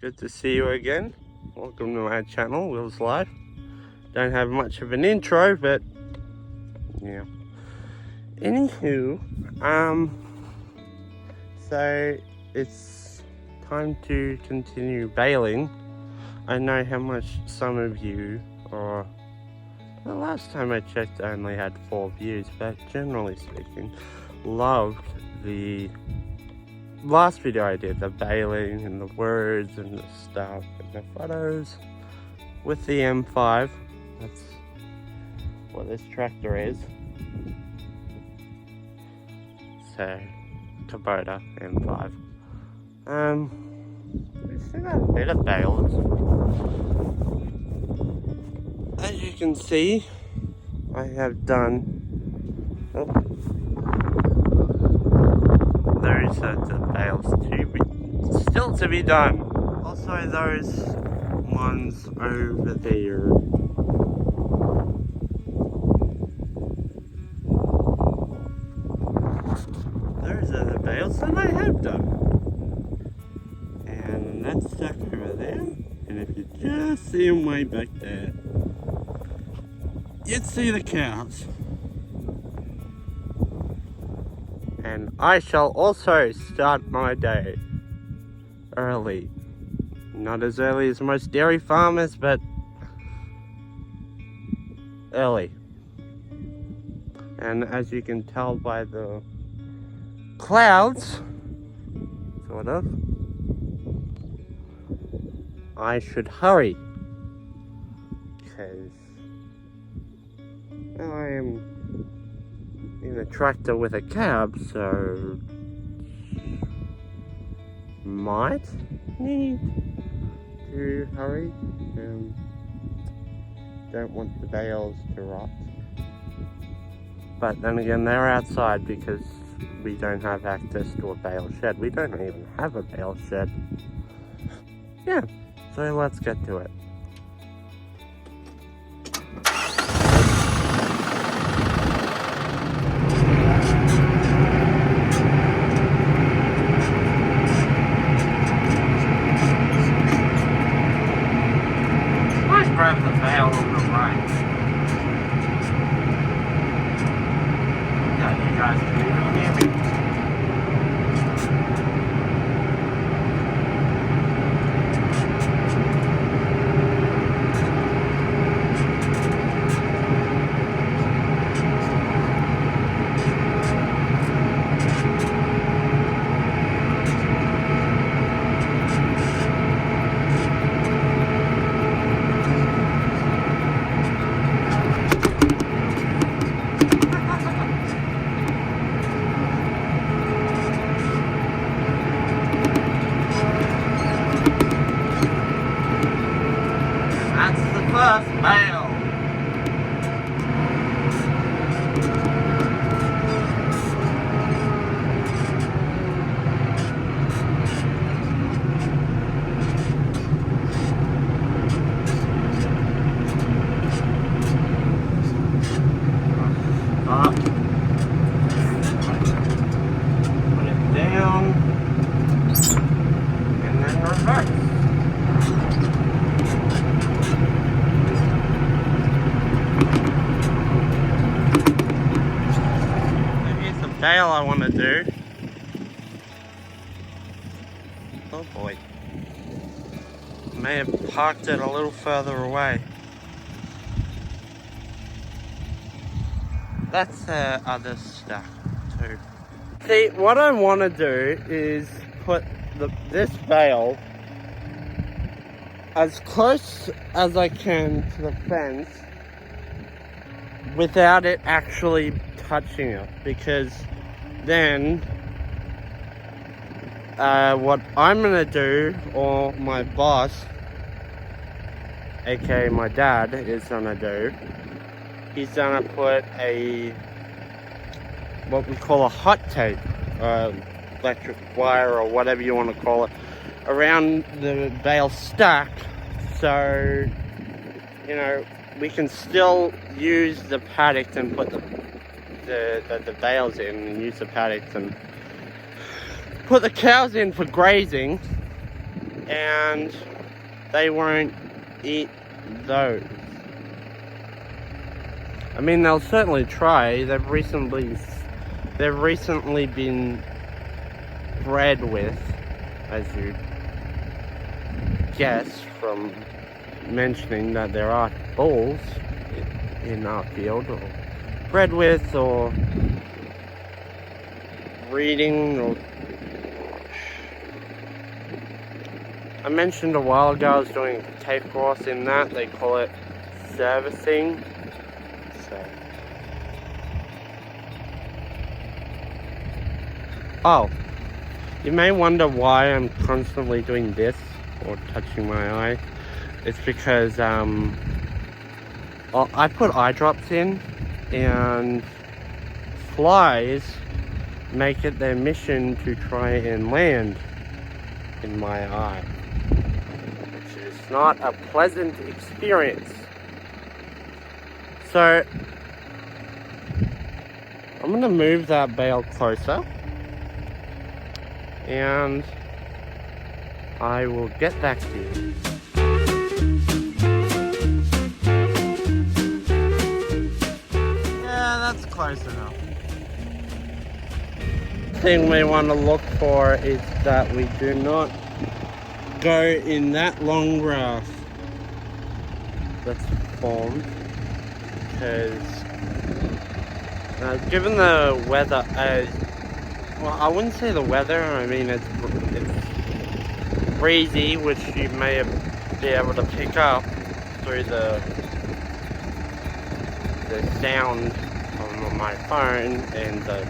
Good to see you again. Welcome to my channel, Will's Life. Don't have much of an intro, but yeah. Anywho, so it's time to continue baling. I know how much some of you, or the last time I checked I only had 4 views, but generally speaking, loved the last video I did, the baling and the words and the stuff and the photos with the M5. That's what this tractor is. So, Kubota M5. We still got a bit of bales. As you can see, I have done those sets of bales still to be done. Also those ones over there. Those are the bales that I have done. And that's stuck over there. And if you just see them way back there, you'd see the cows. And I shall also start my day early. Not as early as most dairy farmers, but early. And as you can tell by the clouds, sort of, I should hurry. Because I am in a tractor with a cab, so might need to hurry. Don't want the bales to rot. But then again, they're outside because we don't have access to a bale shed. We don't even have a bale shed. Yeah, so let's get to it. Grab the bale on the right. Yeah, you guys can even hear me. First bale. Stop. Put it down and then reverse. Bale I want to do. Oh boy. May have parked it a little further away. That's the other stuff too. See, what I want to do is put this bale as close as I can to the fence without it actually touching it, because then what I'm gonna do, or my boss, aka my dad, is gonna do, he's gonna put what we call a hot tape, electric wire or whatever you want to call it, around the bale stack, so you know we can still use the paddocks and put the bales in and use the paddocks and put the cows in for grazing, and they won't eat those. I mean, they'll certainly try. They've recently been bred with, as you guess from mentioning that there are bulls in our field, or bred with, or breeding, or I mentioned a while ago I was doing a tape course in that. They call it servicing. So, oh, you may wonder why I'm constantly doing this or touching my eye. It's because I put eye drops in, and flies make it their mission to try and land in my eye, which is not a pleasant experience. So I'm gonna move that bale closer, and I will get back to you. Yeah, that's close enough. Thing we want to look for is that we do not go in that long grass that's formed, because given the weather, well, I wouldn't say the weather, I mean it's breezy, which you may be able to pick up through the sound on my phone, and the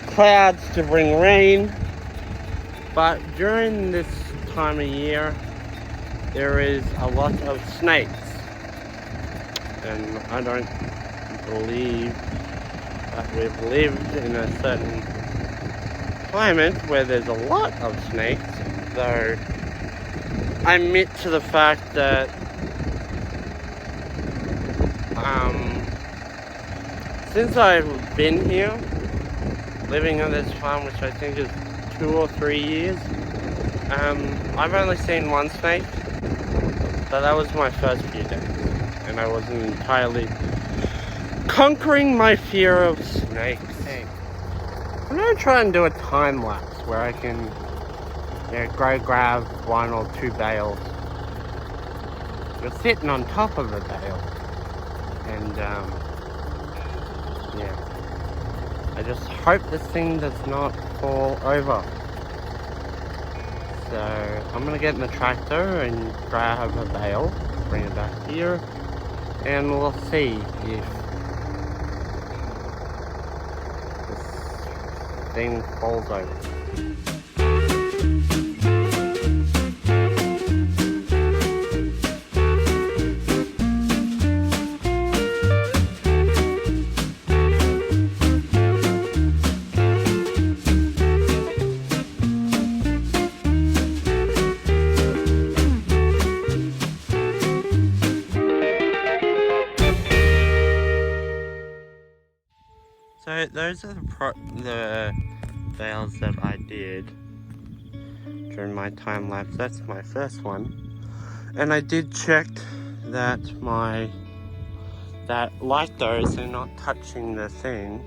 clouds to bring rain. But during this time of year, there is a lot of snakes, and I don't believe that we've lived in a certain climate where there's a lot of snakes, though I admit to the fact that since I've been here, living on this farm, which I think is 2 or 3 years, I've only seen one snake, but that was my first few days, and I wasn't entirely conquering my fear of snakes. I'm gonna try and do a time lapse where I can go grab 1 or 2 bales. You're sitting on top of a bale, and yeah, I just hope this thing does not fall over. So I'm gonna get in the tractor and grab a bale, bring it back here, and we'll see if this thing falls over. So those are the bales that I did during my time lapse. That's my first one, and I did check that like those, they're not touching the thing.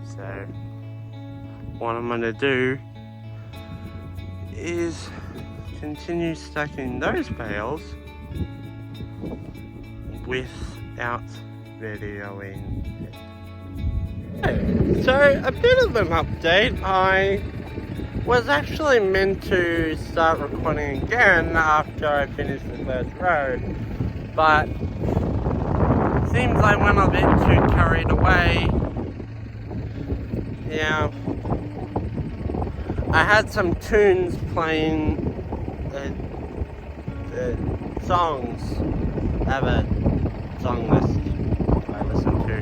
So what I'm gonna do is continue stacking those bales without videoing it. So a bit of an update. I was actually meant to start recording again after I finished the first row, but seems I went a bit too carried away. Yeah, I had some tunes playing, songs. I have a song list I listen to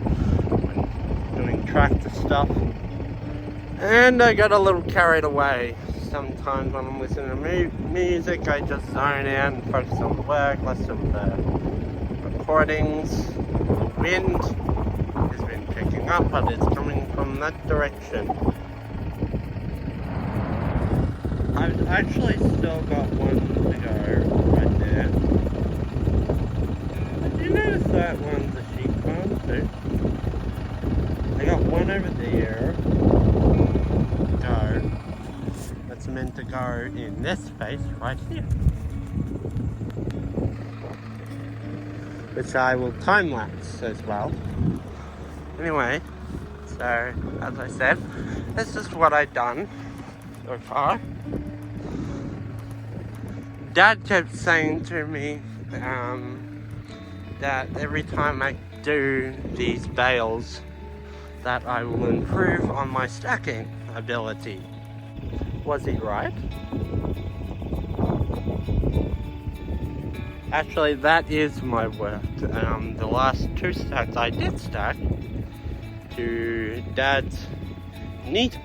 when doing tractor stuff, and I got a little carried away. Sometimes when I'm listening to music, I just zone out and focus on the work, less of the recordings. The wind has been picking up, but it's coming from that direction. I've actually still got one to go right there. Did you notice that one's a sheep farm too? I got one over there to go. That's meant to go in this space right here, which I will time lapse as well. Anyway, so as I said, this is what I've done so far. Dad kept saying to me that every time I do these bales that I will improve on my stacking ability. Was he right? Actually, that is my work. The last 2 stacks I did stack to Dad's neat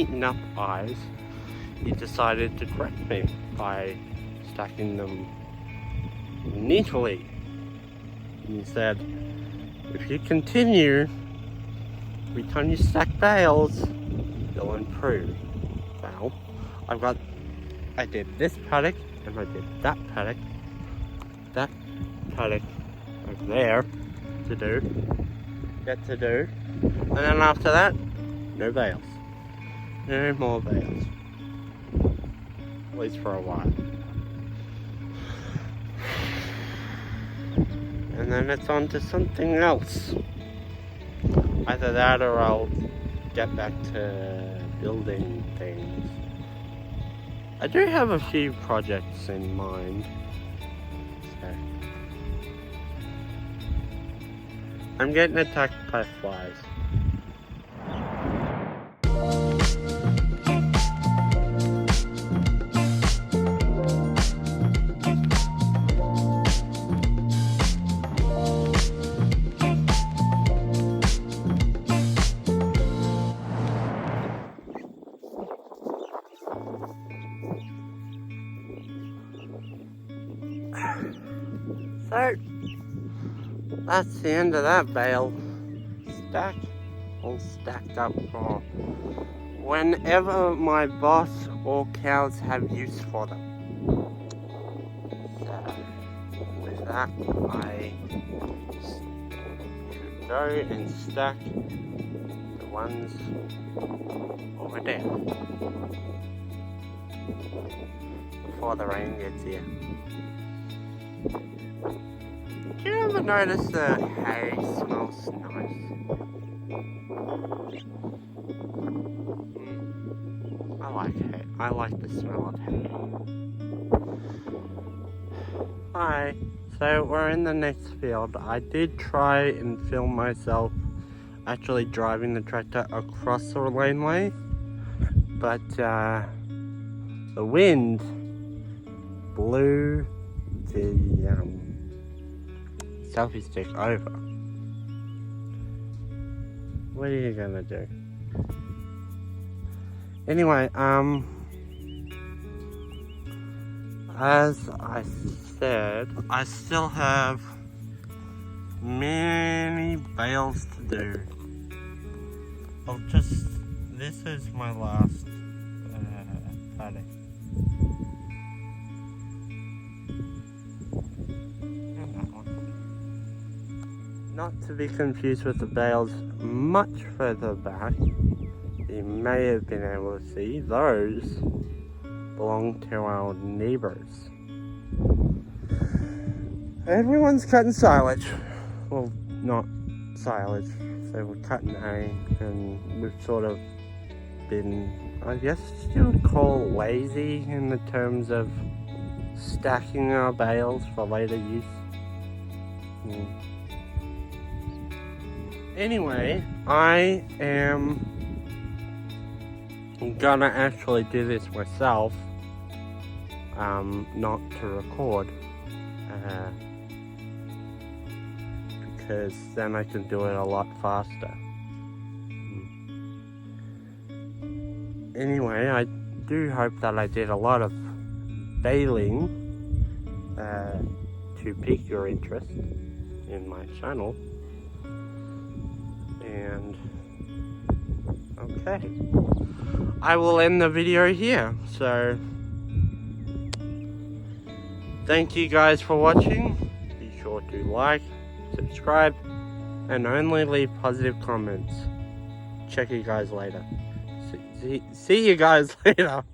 enough eyes, he decided to correct me by stacking them neatly. He said, if you continue, every time you stack bales, you'll improve. Well, I did this paddock, and I did that paddock over there yet to do, and then after that, no bales. No more bales. At least for a while. And then it's on to something else. Either that or I'll get back to building things. I do have a few projects in mind. So I'm getting attacked by flies. So, that's the end of that bale stack, all stacked up for whenever my boss or cows have use for them. So, with that, I should go and stack the ones over there before the rain gets here. Do you ever notice the hay smells nice? I like hay. I like the smell of hay. Hi. So we're in the next field. I did try and film myself actually driving the tractor across the laneway, but the wind blew the selfie stick over. What are you gonna do? Anyway, as I said, I still have many bales to do. This is my last paddock. Not to be confused with the bales much further back. You may have been able to see those belong to our neighbors. Everyone's cutting silage. Well, not silage. So we're cutting hay, and we've sort of been, I guess you would call lazy in the terms of stacking our bales for later use. Anyway, I am gonna actually do this myself, not to record, because then I can do it a lot faster. Anyway, I do hope that I did a lot of baling to pique your interest in my channel. And Okay. I will end the video here. So, thank you guys for watching. Be sure to like, subscribe, and only leave positive comments. Check you guys later. See you guys later.